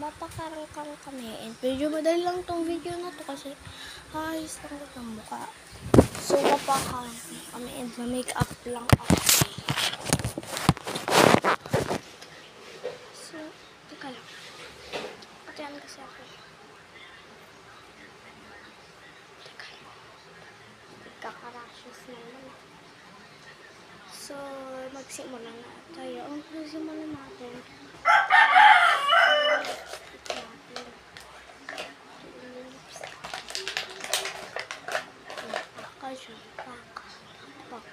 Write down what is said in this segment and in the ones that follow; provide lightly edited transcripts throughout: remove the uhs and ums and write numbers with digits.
Mapakaral kami. And medyo madali lang tong video na to kasi ayos lang ko ng mukha. So, mapakaral kami and ma-makeup lang ako. So, teka lang. Patiyan kasi ako. Teka lang. Kakarashes na naman. So, magsimula na tayo. Ang magsimula natin. Pak.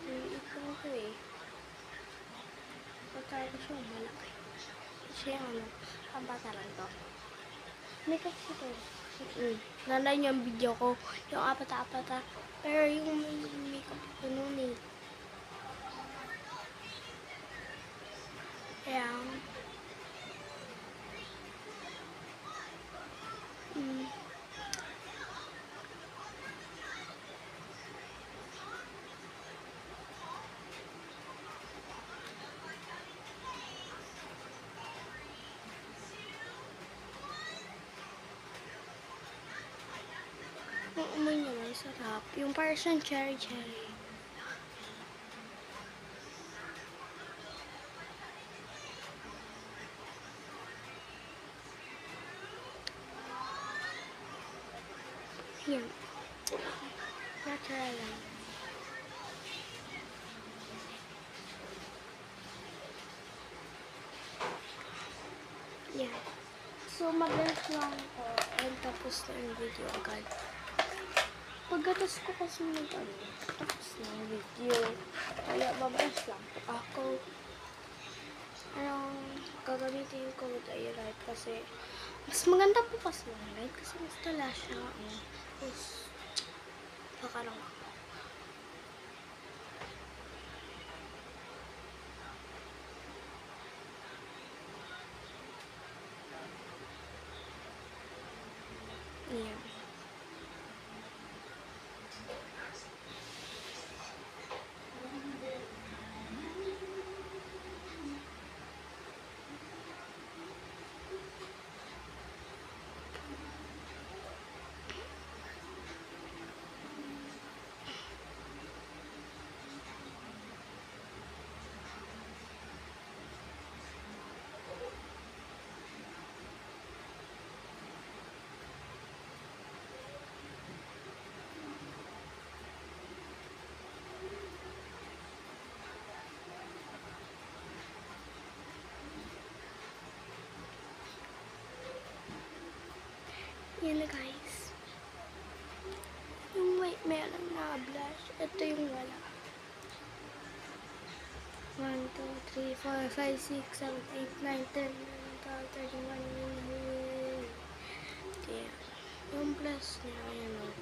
Ito ko eh. Pagkaya ko siya malaki. Siya ang bata lang to. Makeup ko to. Nanay yung video ko. Yung apat-apat. Pero yung makeup ko noon eh. Ayan. Ang umoy naman, sarap. Yung parang siyang cherry. Yan. Natural lang. Yan. So, mag-rest lang ako and tapos na yung video agad. Pagkatas ko kasi tapos na yung video. Kaya, mag-rest lang ako. Gagamitin ko with i-light kasi mas maganda po kasi yung light kasi mas tala siya. Tapos, pakarang ako. Yan. Yan na guys. Yung meron na blush. Ito yung wala. 1, 2, 3, 4, 5, 6, 7, 8, 9, 10, 11, 12, 13, 14. Yan. Yung blush niya. Ayan o.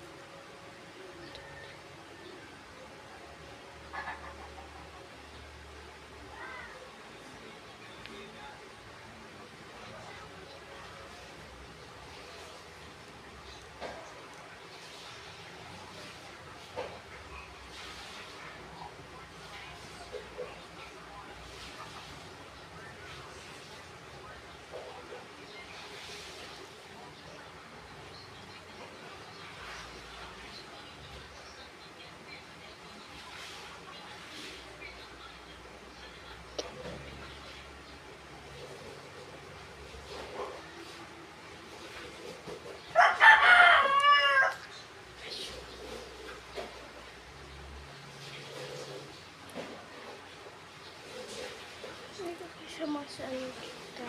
Siya mas kita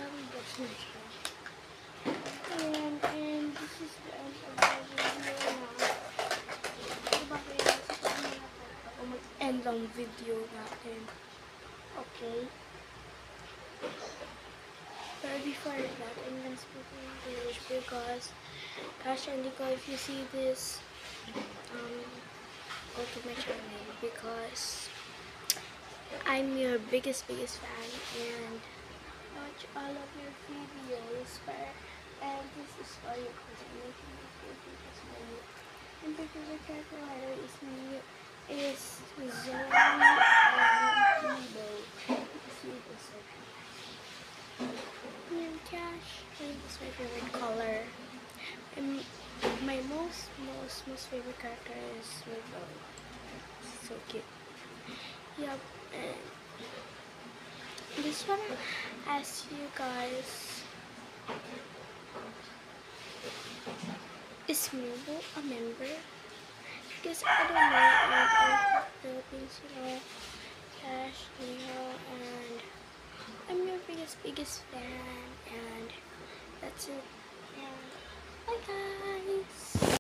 ang brush na siya. And this is the end of the video na. Diba kaya sa kanya o mag-end lang video natin. Okay? But before that, I'm gonna speak in English because gosh, Andiko, if you see this, go to my channel because I'm your biggest fan and watch all of your videos and this is for you because I'm making this video for you. And because the character letter is me is Zoe and Evo. See this. It's my favorite color. And my most favorite character is Rainbow. So cute. Yep. And just wanna ask you guys, is Rainbow a member? Because I don't know, and I'm from Philippines, Cash, and I'm your biggest fan, and that's it. And bye guys.